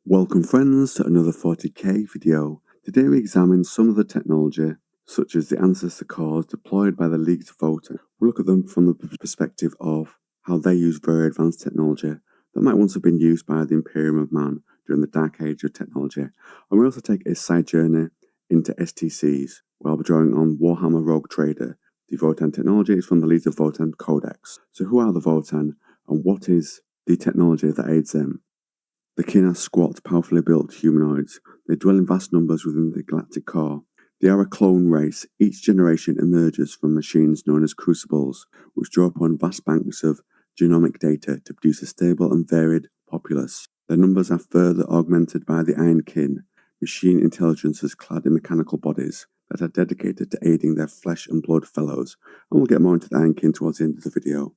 Welcome friends to another 40k video. Today we examine some of the technology, such as the Ancestor Cars deployed by the Leagues of Votann. We'll look at them from the perspective of how they use very advanced technology that might once have been used by the Imperium of Man during the Dark Age of technology. And we also take a side journey into STCs, where I'll be drawing on Warhammer Rogue Trader. The Votann technology is from the Leagues of Votann Codex. So who are the Votann and what is the technology that aids them? The kin are squat, powerfully built humanoids. They dwell in vast numbers within the galactic core. They are a clone race. Each generation emerges from machines known as crucibles, which draw upon vast banks of genomic data to produce a stable and varied populace. Their numbers are further augmented by the Iron Kin, machine intelligences clad in mechanical bodies that are dedicated to aiding their flesh and blood fellows. And we'll get more into the Iron Kin towards the end of the video.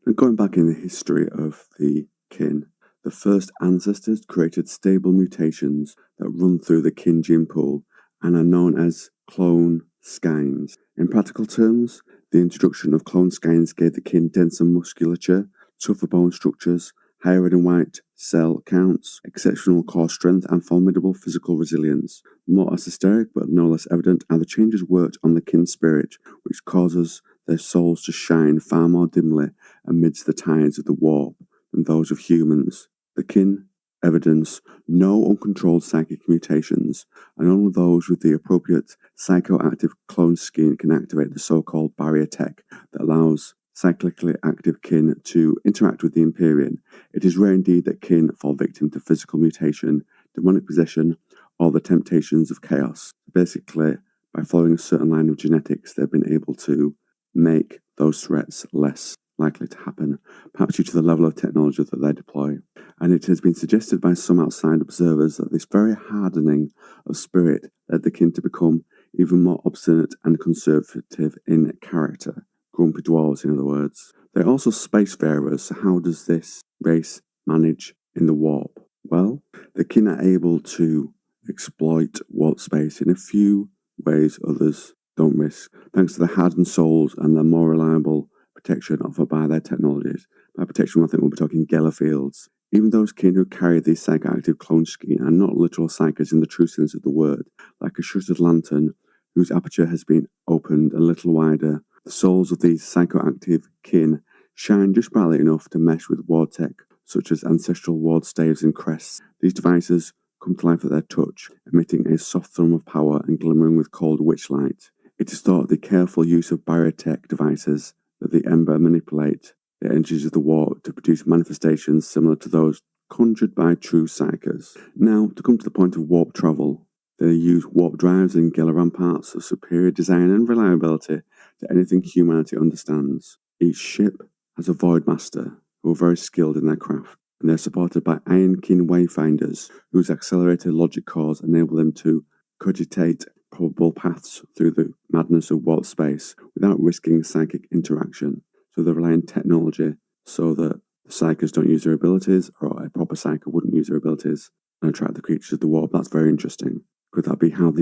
And going back in the history of the kin, the first ancestors created stable mutations that run through the kin gene pool and are known as clone skeins. In practical terms, the introduction of clone skeins gave the kin denser musculature, tougher bone structures, higher red and white cell counts, exceptional core strength, and formidable physical resilience. More esoteric but no less evident are the changes worked on the kin spirit, which causes their souls to shine far more dimly amidst the tides of the warp than those of humans. The kin evidence no uncontrolled psychic mutations, and only those with the appropriate psychoactive clone skin can activate the so-called barrier tech that allows cyclically active kin to interact with the Imperium. It is rare indeed that kin fall victim to physical mutation, demonic possession, or the temptations of chaos. Basically, by following a certain line of genetics, they've been able to make those threats less likely to happen, perhaps due to the level of technology that they deploy. And it has been suggested by some outside observers that this very hardening of spirit led the kin to become even more obstinate and conservative in character. Grumpy dwarves, in other words. They're also spacefarers, so how does this race manage in the warp? Well, the kin are able to exploit warp space in a few ways others don't risk, thanks to the hardened souls and the more reliable protection offered by their technologies. By protection, I think we'll be talking Geller fields. Even those kin who carry these psychoactive clone skin are not literal psychers in the true sense of the word, like a shuttered lantern whose aperture has been opened a little wider. The souls of these psychoactive kin shine just brightly enough to mesh with ward tech, such as ancestral ward staves and crests. These devices come to life at their touch, emitting a soft thrum of power and glimmering with cold witch light. It is thought the careful use of barrier tech devices that the Ember manipulate the energies of the warp to produce manifestations similar to those conjured by true psychers. Now, to come to the point of warp travel, they use warp drives and Geller ramparts of superior design and reliability to anything humanity understands. Each ship has a void master who are very skilled in their craft, and they're supported by Iron Kin wayfinders whose accelerated logic cores enable them to cogitate probable paths through the madness of warp space without risking psychic interaction. So they rely on technology so that the psychers don't use their abilities, or a proper psyker wouldn't use their abilities, and attract the creatures of the warp. That's very interesting. Could that be how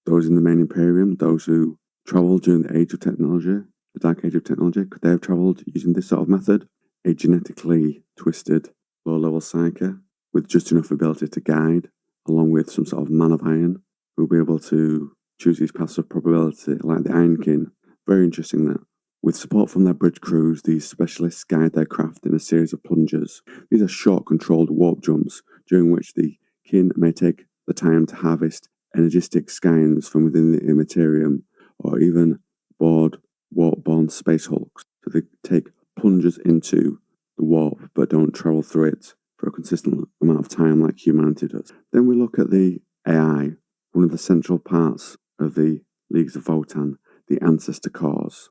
those in the main Imperium, those who travelled during the age of technology, the Dark Age of technology, could they have travelled using this sort of method? A genetically twisted, low-level psyker with just enough ability to guide, along with some sort of man of iron, who will be able to choose these paths of probability, like the Iron Kin. Very interesting that. With support from their bridge crews, these specialists guide their craft in a series of plunges. These are short, controlled warp jumps, during which the kin may take the time to harvest energistic skeins from within the Immaterium, or even board warp-borne space hulks. So they take plunges into the warp, but don't travel through it for a consistent amount of time like humanity does. Then we look at the AI, one of the central parts of the Leagues of Votann, the Ancestor Cars.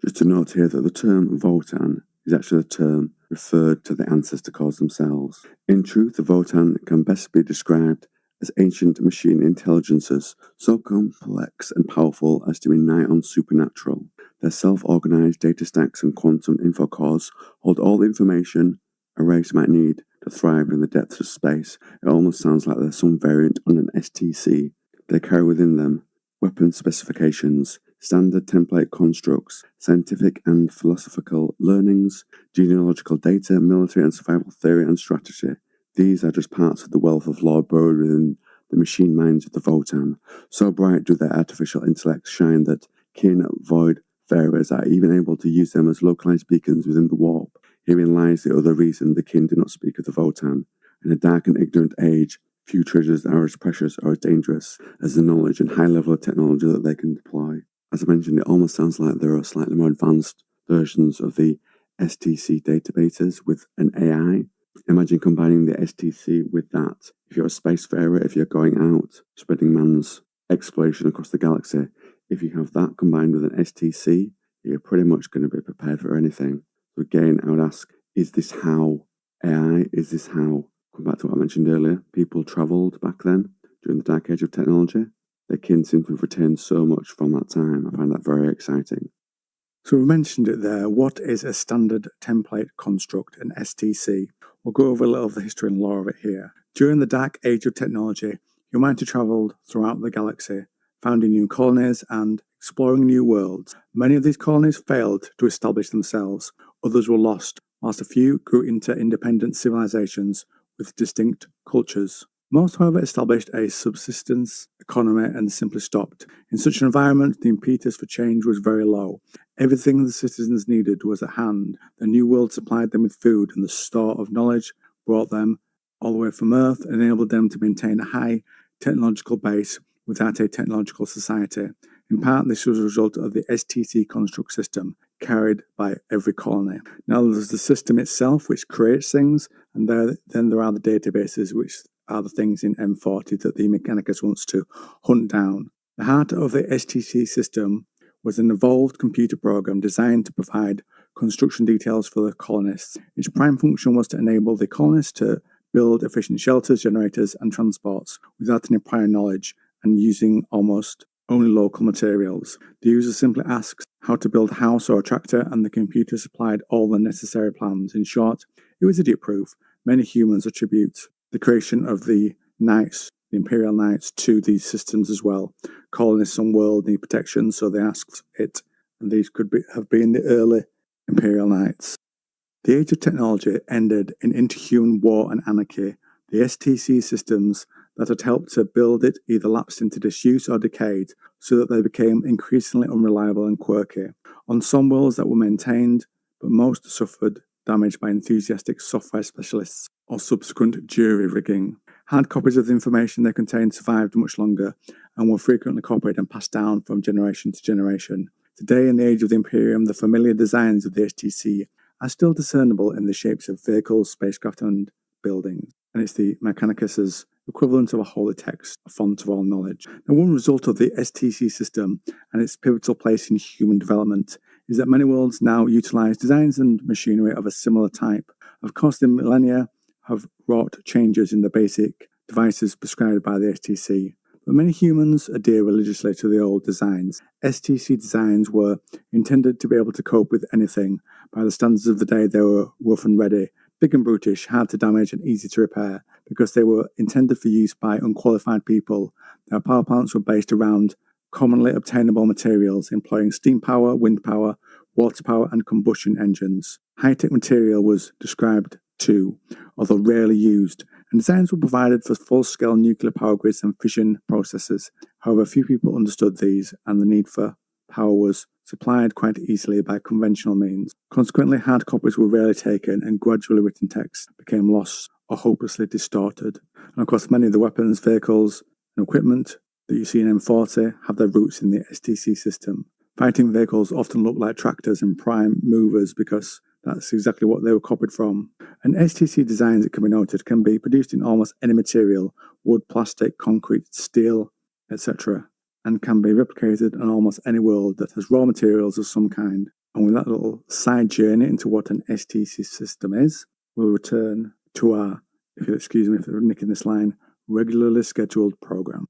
Just to note here that the term Votann is actually a term referred to the Ancestor Cars themselves. In truth, the Votann can best be described as ancient machine intelligences, so complex and powerful as to be nigh on supernatural. Their self-organized data stacks and quantum info cores hold all the information a race might need to thrive in the depths of space. It almost sounds like there's some variant on an STC. They carry within them weapon specifications, standard template constructs, scientific and philosophical learnings, genealogical data, military and survival theory and strategy. These are just parts of the wealth of lore burrowed within the machine minds of the Votann. So bright do their artificial intellects shine that kin void farers are even able to use them as localized beacons within the warp. Herein lies the other reason the kin do not speak of the Votann. In a dark and ignorant age, few treasures are as precious or as dangerous as the knowledge and high level of technology that they can deploy. As I mentioned, it almost sounds like there are slightly more advanced versions of the STC databases with an AI. Imagine combining the STC with that. If you're a spacefarer, if you're going out, spreading man's exploration across the galaxy, if you have that combined with an STC, you're pretty much going to be prepared for anything. So again, I would ask, is this how AI, is this how, come back to what I mentioned earlier, people travelled back then during the dark age of technology? Their kin seem to have retained so much from that time. I find that very exciting. So we mentioned it there. What is a standard template construct, an STC? We'll go over a little of the history and lore of it here. During the dark age of technology, humanity travelled throughout the galaxy, founding new colonies and exploring new worlds. Many of these colonies failed to establish themselves. Others were lost, whilst a few grew into independent civilizations with distinct cultures. Most, however, established a subsistence economy and simply stopped. In such an environment, the impetus for change was very low. Everything the citizens needed was at hand. The new world supplied them with food, and the store of knowledge brought them all the way from Earth and enabled them to maintain a high technological base without a technological society. In part, this was a result of the STC construct system carried by every colony. Now, there's the system itself, which creates things, and then there are the databases, which are the things in M40 that the Mechanicus wants to hunt down. The heart of the STC system was an evolved computer program designed to provide construction details for the colonists. Its prime function was to enable the colonists to build efficient shelters, generators, and transports without any prior knowledge and using almost only local materials. The user simply asks how to build a house or a tractor, and the computer supplied all the necessary plans. In short, it was idiot-proof. Many humans attribute the creation of the Knights, the Imperial Knights, to these systems as well. Colonists on world need protection, so they asked it, and these could have been the early Imperial Knights. The age of technology ended in interhuman war and anarchy. The STC systems that had helped to build it either lapsed into disuse or decayed, so that they became increasingly unreliable and quirky. On some worlds that were maintained, but most suffered damage by enthusiastic software specialists or subsequent jury rigging. Hard copies of the information they contained survived much longer and were frequently copied and passed down from generation to generation. Today, in the age of the Imperium, the familiar designs of the STC are still discernible in the shapes of vehicles, spacecraft, and buildings. And it's the Mechanicus's equivalent of a holy text, a font of all knowledge. Now, one result of the STC system and its pivotal place in human development is that many worlds now utilize designs and machinery of a similar type. Of course, the millennia have wrought changes in the basic devices prescribed by the STC, but many humans adhere religiously to the old designs. STC designs were intended to be able to cope with anything. By the standards of the day, they were rough and ready, big and brutish, hard to damage and easy to repair, because they were intended for use by unqualified people. Their power plants were based around commonly obtainable materials, employing steam power, wind power, water power, and combustion engines. High-tech material was described too, although rarely used, and designs were provided for full-scale nuclear power grids and fission processes. However, few people understood these, and the need for power was supplied quite easily by conventional means. Consequently, hard copies were rarely taken, and gradually written text became lost or hopelessly distorted. And of course, many of the weapons, vehicles, and equipment that you see in M40 have their roots in the STC system. Fighting vehicles often look like tractors and prime movers because that's exactly what they were copied from. And STC designs, it can be noted, can be produced in almost any material: wood, plastic, concrete, steel, etc., and can be replicated on almost any world that has raw materials of some kind. And with that little side journey into what an STC system is, we'll return to our, if you'll excuse me for nicking this line, regularly scheduled program.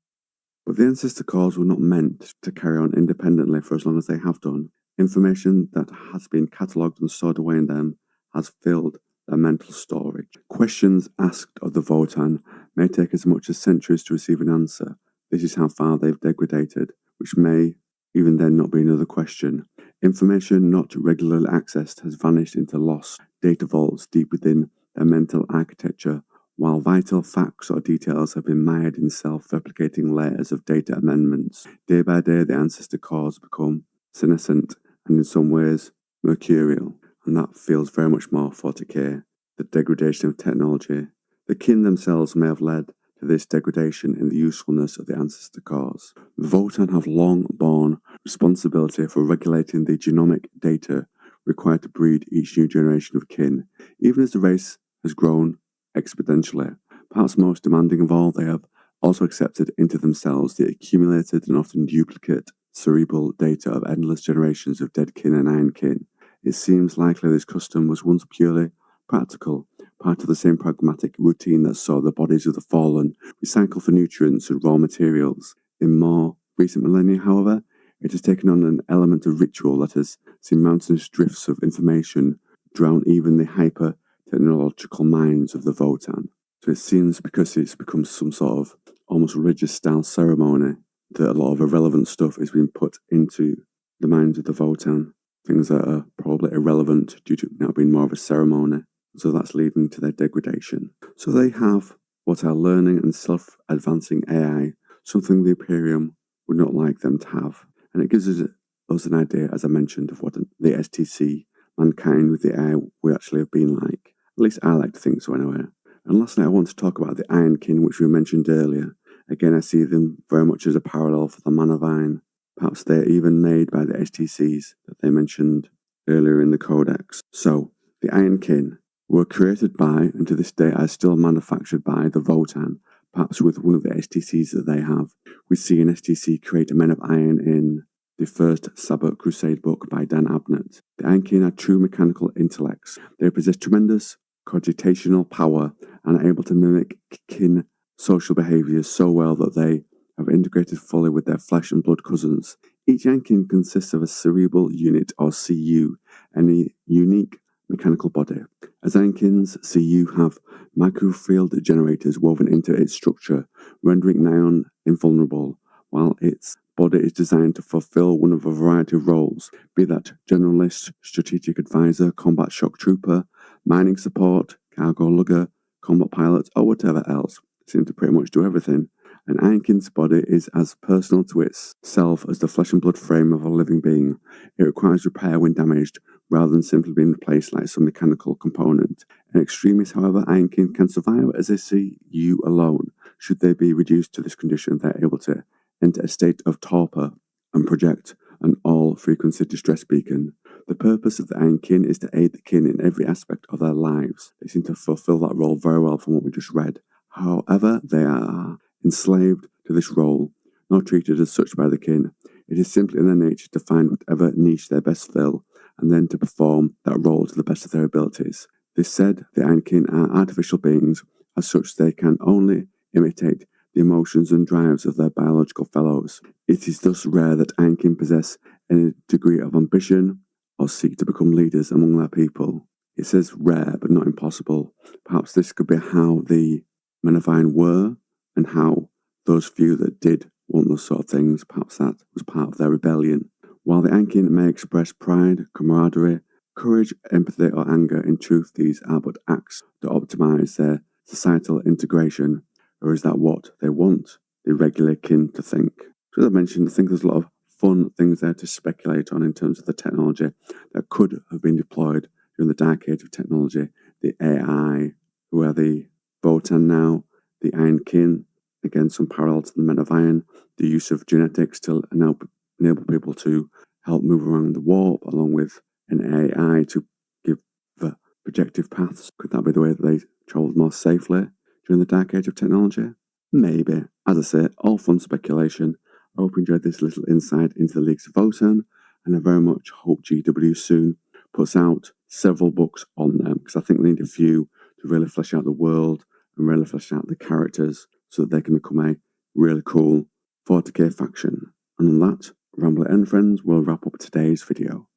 But the Ancestor Cars were not meant to carry on independently for as long as they have done. Information that has been catalogued and stored away in them has filled their mental storage. Questions asked of the Votann may take as much as centuries to receive an answer. This is how far they've degraded, which may even then not be another question. Information not regularly accessed has vanished into lost data vaults deep within their mental architecture. while vital facts or details have been mired in self-replicating layers of data amendments. Day by day, the Ancestor Cars become senescent and in some ways mercurial, and that feels very much more 40k. The degradation of technology. The kin themselves may have led to this degradation in the usefulness of the Ancestor Cars. The Votann have long borne responsibility for regulating the genomic data required to breed each new generation of kin, even as the race has grown exponentially. Perhaps most demanding of all, they have also accepted into themselves the accumulated and often duplicate cerebral data of endless generations of dead kin and iron kin. It seems likely this custom was once purely practical, part of the same pragmatic routine that saw the bodies of the fallen recycled for nutrients and raw materials. In more recent millennia, however, it has taken on an element of ritual that has seen mountainous drifts of information drown even the hyper-technological minds of the Votann. So it seems because it's become some sort of almost religious-style ceremony that a lot of irrelevant stuff is being put into the minds of the Votann, things that are probably irrelevant due to now being more of a ceremony. So that's leading to their degradation. So they have what are learning and self-advancing AI, something the Imperium would not like them to have. And it gives us an idea, as I mentioned, of what the STC, mankind with the AI, would actually have been like. At least I like to think so anyway. And lastly, I want to talk about the Iron Kin, which we mentioned earlier. Again, I see them very much as a parallel for the Man of Iron. Perhaps they're even made by the STCs that they mentioned earlier in the Codex. So, the Iron Kin were created by, and to this day are still manufactured by, the Votann, perhaps with one of the STCs that they have. We see an STC create a Men of Iron in the first Sabbath Crusade book by Dan Abnett. The Iron Kin are true mechanical intellects. They possess tremendous cogitational power and are able to mimic kin social behaviours so well that they have integrated fully with their flesh and blood cousins. Each Iron Kin consists of a cerebral unit, or CU, and a unique mechanical body. As Iron Kins, CU have microfield generators woven into its structure, rendering Nion invulnerable, while its body is designed to fulfill one of a variety of roles, be that generalist, strategic advisor, combat shock trooper, mining support, cargo lugger, combat pilot, or whatever else. It seems to pretty much do everything. An Iron Kin's body is as personal to itself as the flesh and blood frame of a living being. It requires repair when damaged, rather than simply being replaced like some mechanical component. In extremis, however, Iron Kin can survive as a CU alone. Should they be reduced to this condition, they are able to enter a state of torpor and project an all-frequency distress beacon. The purpose of the Iron Kin is to aid the kin in every aspect of their lives. They seem to fulfill that role very well from what we just read. However, they are enslaved to this role, not treated as such by the kin. It is simply in their nature to find whatever niche they best fill, and then to perform that role to the best of their abilities. This said, the Iron Kin are artificial beings, as such they can only imitate the emotions and drives of their biological fellows. It is thus rare that Iron Kin possess any degree of ambition or seek to become leaders among their people. It says rare, but not impossible. Perhaps this could be how the Men of Iron were, and how those few that did want those sort of things, perhaps that was part of their rebellion. While the Iron Kin may express pride, camaraderie, courage, empathy, or anger, in truth these are but acts to optimize their societal integration, or is that what they want the regular kin to think? So as I mentioned, I think there's a lot of fun things there to speculate on in terms of the technology that could have been deployed during the dark age of technology. The AI, who are the Votann now, the Iron Kin, again some parallel to the Men of Iron, the use of genetics to enable people to help move around the warp, along with an AI to give the projective paths. Could that be the way that they travelled more safely during the dark age of technology? Maybe. As I say, all fun speculation. I hope you enjoyed this little insight into the Leagues of Votann, and I very much hope GW soon puts out several books on them, because I think they need a few to really flesh out the world and really flesh out the characters so that they can become a really cool 40k faction. And on that, Rambler and friends will wrap up today's video.